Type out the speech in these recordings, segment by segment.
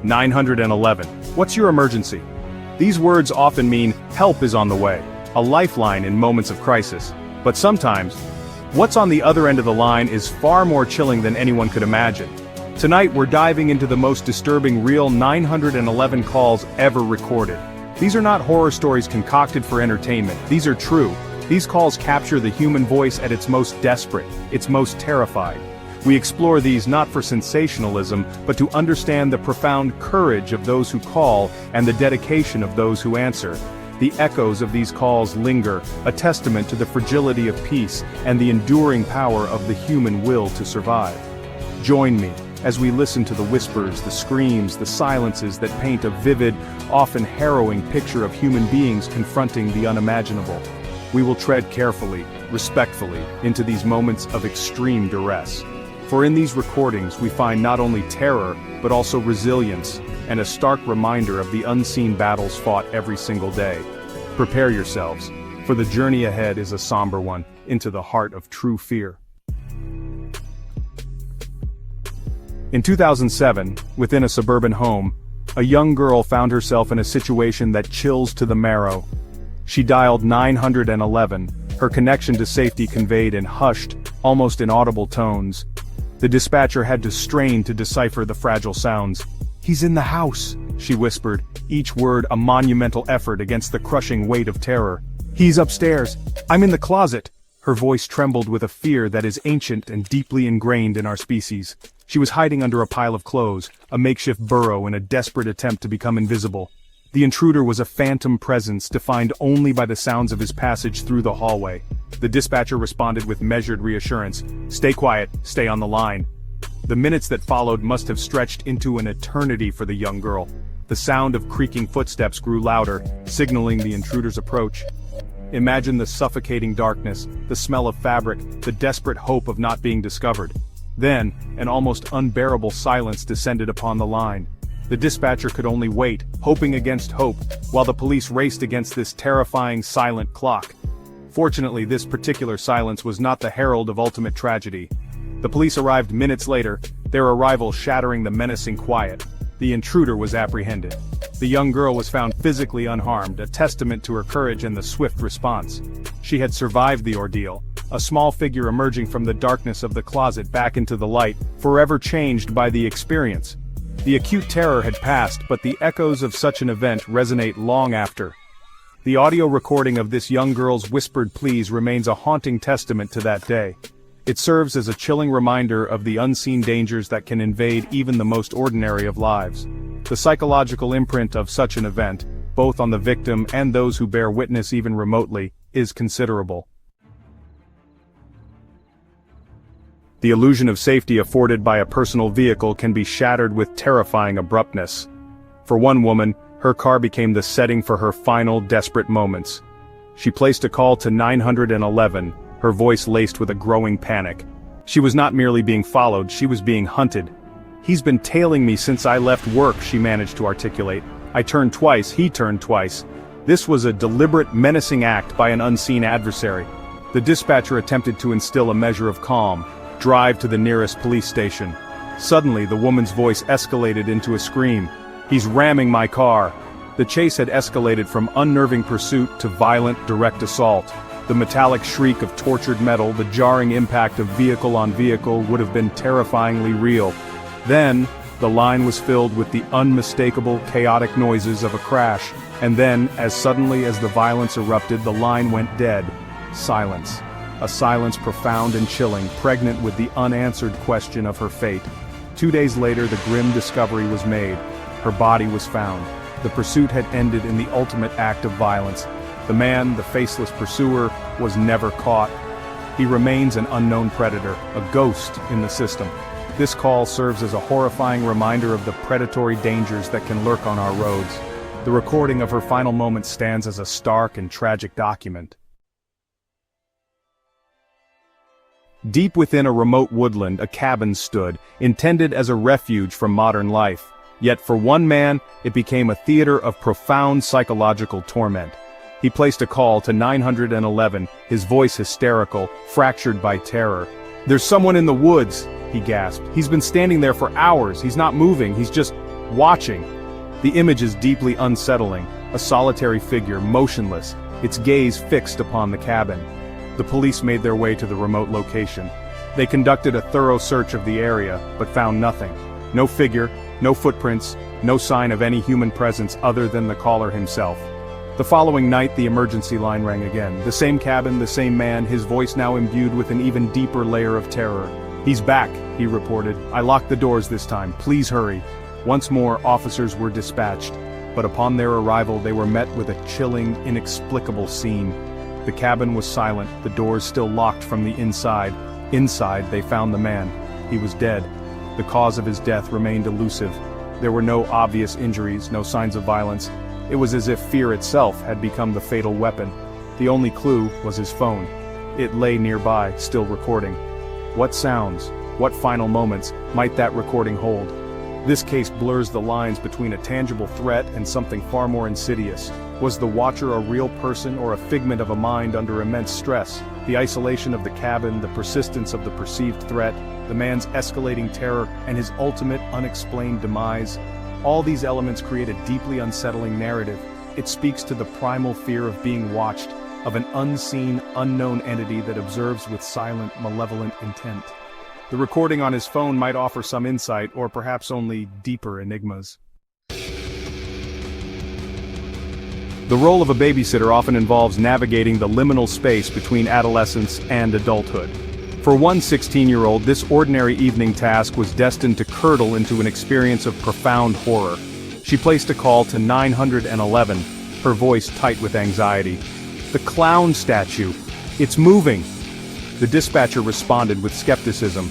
911. What's your emergency? These words often mean help is on the way, a lifeline in moments of crisis. But sometimes, what's on the other end of the line is far more chilling than anyone could imagine. Tonight we're diving into the most disturbing real 911 calls ever recorded. These are not horror stories concocted for entertainment, these are true. These calls capture the human voice at its most desperate, its most terrified. We explore these not for sensationalism, but to understand the profound courage of those who call and the dedication of those who answer. The echoes of these calls linger, a testament to the fragility of peace and the enduring power of the human will to survive. Join me as we listen to the whispers, the screams, the silences that paint a vivid, often harrowing picture of human beings confronting the unimaginable. We will tread carefully, respectfully, into these moments of extreme duress. For in these recordings we find not only terror, but also resilience, and a stark reminder of the unseen battles fought every single day. Prepare yourselves, for the journey ahead is a somber one, into the heart of true fear. In 2007, within a suburban home, a young girl found herself in a situation that chills to the marrow. She dialed 911, her connection to safety conveyed in hushed, almost inaudible tones. The dispatcher had to strain to decipher the fragile sounds. "He's in the house," she whispered, each word a monumental effort against the crushing weight of terror. "He's upstairs. I'm in the closet." Her voice trembled with a fear that is ancient and deeply ingrained in our species. She was hiding under a pile of clothes, a makeshift burrow in a desperate attempt to become invisible. The intruder was a phantom presence defined only by the sounds of his passage through the hallway. The dispatcher responded with measured reassurance. "Stay quiet, stay on the line." The minutes that followed must have stretched into an eternity for the young girl. The sound of creaking footsteps grew louder, signaling the intruder's approach. Imagine the suffocating darkness, the smell of fabric, the desperate hope of not being discovered. Then, an almost unbearable silence descended upon the line. The dispatcher could only wait, hoping against hope, while the police raced against this terrifying silent clock. Fortunately, this particular silence was not the herald of ultimate tragedy. The police arrived minutes later, their arrival shattering the menacing quiet. The intruder was apprehended. The young girl was found physically unharmed, a testament to her courage and the swift response. She had survived the ordeal, a small figure emerging from the darkness of the closet back into the light, forever changed by the experience. The acute terror had passed, but the echoes of such an event resonate long after. The audio recording of this young girl's whispered pleas remains a haunting testament to that day. It serves as a chilling reminder of the unseen dangers that can invade even the most ordinary of lives. The psychological imprint of such an event, both on the victim and those who bear witness even remotely, is considerable. The illusion of safety afforded by a personal vehicle can be shattered with terrifying abruptness. For one woman, her car became the setting for her final desperate moments. She placed a call to 911, her voice laced with a growing panic. She was not merely being followed, she was being hunted. "He's been tailing me since I left work," she managed to articulate. "I turned twice, he turned twice." This was a deliberate, menacing act by an unseen adversary. The dispatcher attempted to instill a measure of calm. "Drive to the nearest police station." Suddenly, the woman's voice escalated into a scream. "He's ramming my car." The chase had escalated from unnerving pursuit to violent, direct assault. The metallic shriek of tortured metal, the jarring impact of vehicle on vehicle would have been terrifyingly real. Then, the line was filled with the unmistakable, chaotic noises of a crash. And then, as suddenly as the violence erupted, the line went dead. Silence. A silence profound and chilling, pregnant with the unanswered question of her fate. 2 days later, the grim discovery was made. Her body was found. The pursuit had ended in the ultimate act of violence. The man, the faceless pursuer, was never caught. He remains an unknown predator, a ghost in the system. This call serves as a horrifying reminder of the predatory dangers that can lurk on our roads. The recording of her final moments stands as a stark and tragic document. Deep within a remote woodland, a cabin stood, intended as a refuge from modern life. Yet for one man, it became a theater of profound psychological torment. He placed a call to 911, his voice hysterical, fractured by terror. "There's someone in the woods," he gasped. "He's been standing there for hours, he's not moving, he's just..." watching. The image is deeply unsettling, a solitary figure, motionless, its gaze fixed upon the cabin. The police made their way to the remote location. They conducted a thorough search of the area, but found nothing. No figure, no footprints, no sign of any human presence other than the caller himself. The following night the emergency line rang again. The same cabin, the same man, his voice now imbued with an even deeper layer of terror. "He's back," he reported. "I locked the doors this time, please hurry." Once more officers were dispatched, but upon their arrival they were met with a chilling, inexplicable scene. The cabin was silent, the doors still locked from the inside. Inside they found the man. He was dead. The cause of his death remained elusive. There were no obvious injuries, no signs of violence. It was as if fear itself had become the fatal weapon. The only clue was his phone. It lay nearby, still recording. What sounds, what final moments might that recording hold? This case blurs the lines between a tangible threat and something far more insidious. Was the watcher a real person or a figment of a mind under immense stress? The isolation of the cabin, the persistence of the perceived threat, the man's escalating terror, and his ultimate unexplained demise. All these elements create a deeply unsettling narrative. It speaks to the primal fear of being watched, of an unseen, unknown entity that observes with silent, malevolent intent. The recording on his phone might offer some insight, or perhaps only deeper enigmas. The role of a babysitter often involves navigating the liminal space between adolescence and adulthood. For one 16-year-old, this ordinary evening task was destined to curdle into an experience of profound horror. She placed a call to 911, her voice tight with anxiety. "The clown statue. It's moving." The dispatcher responded with skepticism.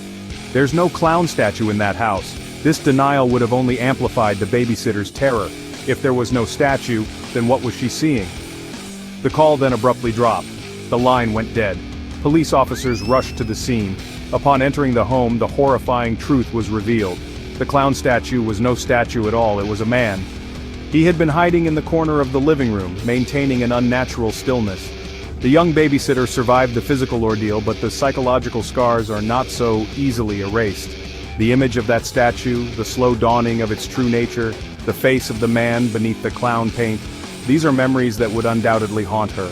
"There's no clown statue in that house." This denial would have only amplified the babysitter's terror. If there was no statue, then what was she seeing? The call then abruptly dropped. The line went dead. Police officers rushed to the scene. Upon entering the home, the horrifying truth was revealed. The clown statue was no statue at all, it was a man. He had been hiding in the corner of the living room, maintaining an unnatural stillness. The young babysitter survived the physical ordeal, but the psychological scars are not so easily erased. The image of that statue, the slow dawning of its true nature, the face of the man beneath the clown paint, these are memories that would undoubtedly haunt her.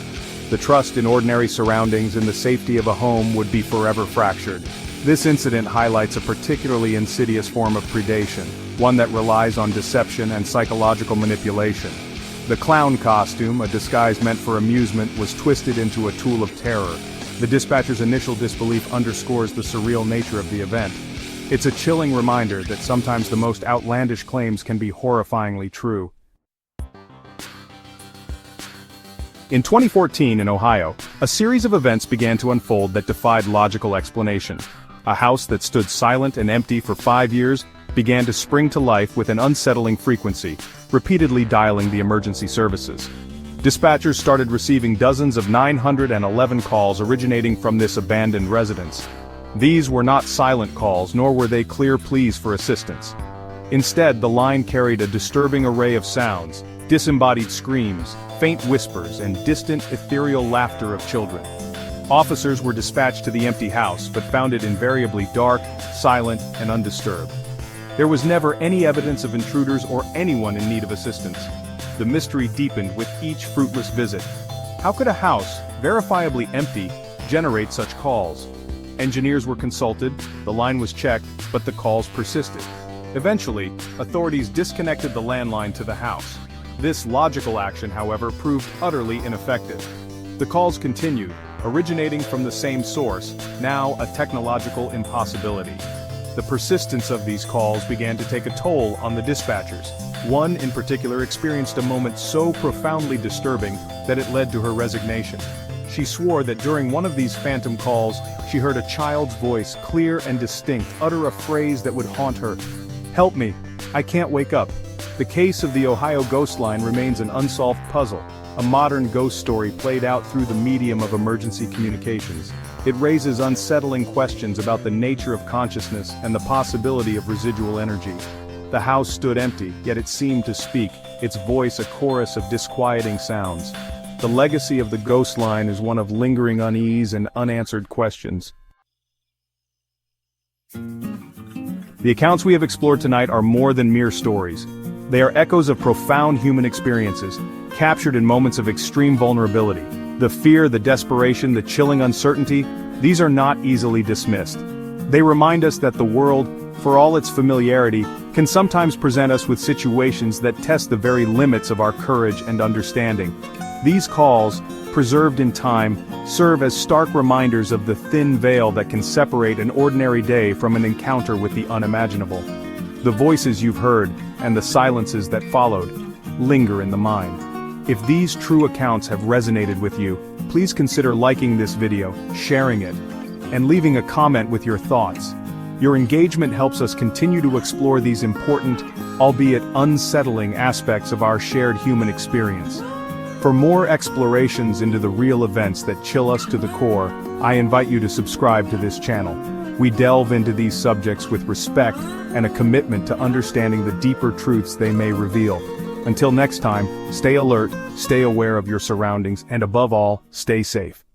The trust in ordinary surroundings and the safety of a home would be forever fractured. This incident highlights a particularly insidious form of predation, one that relies on deception and psychological manipulation. The clown costume, a disguise meant for amusement, was twisted into a tool of terror. The dispatcher's initial disbelief underscores the surreal nature of the event. It's a chilling reminder that sometimes the most outlandish claims can be horrifyingly true. In 2014 in Ohio, a series of events began to unfold that defied logical explanation. A house that stood silent and empty for 5 years began to spring to life with an unsettling frequency, repeatedly dialing the emergency services. Dispatchers started receiving dozens of 911 calls originating from this abandoned residence. These were not silent calls, nor were they clear pleas for assistance. Instead, the line carried a disturbing array of sounds, disembodied screams, faint whispers, and distant, ethereal laughter of children. Officers were dispatched to the empty house, but found it invariably dark, silent, and undisturbed. There was never any evidence of intruders or anyone in need of assistance. The mystery deepened with each fruitless visit. How could a house, verifiably empty, generate such calls? Engineers were consulted, the line was checked, but the calls persisted. Eventually, authorities disconnected the landline to the house. This logical action, however, proved utterly ineffective. The calls continued, originating from the same source, now a technological impossibility. The persistence of these calls began to take a toll on the dispatchers. One in particular experienced a moment so profoundly disturbing that it led to her resignation. She swore that during one of these phantom calls, she heard a child's voice, clear and distinct, utter a phrase that would haunt her. "Help me, I can't wake up." The case of the Ohio ghost line remains an unsolved puzzle, a modern ghost story played out through the medium of emergency communications. It raises unsettling questions about the nature of consciousness and the possibility of residual energy. The house stood empty, yet it seemed to speak, its voice a chorus of disquieting sounds. The legacy of the ghost line is one of lingering unease and unanswered questions. The accounts we have explored tonight are more than mere stories. They are echoes of profound human experiences, captured in moments of extreme vulnerability. The fear, the desperation, the chilling uncertainty, these are not easily dismissed. They remind us that the world, for all its familiarity, can sometimes present us with situations that test the very limits of our courage and understanding. These calls, preserved in time, serve as stark reminders of the thin veil that can separate an ordinary day from an encounter with the unimaginable. The voices you've heard, and the silences that followed, linger in the mind. If these true accounts have resonated with you, please consider liking this video, sharing it, and leaving a comment with your thoughts. Your engagement helps us continue to explore these important, albeit unsettling aspects of our shared human experience. For more explorations into the real events that chill us to the core, I invite you to subscribe to this channel. We delve into these subjects with respect and a commitment to understanding the deeper truths they may reveal. Until next time, stay alert, stay aware of your surroundings, and above all, stay safe.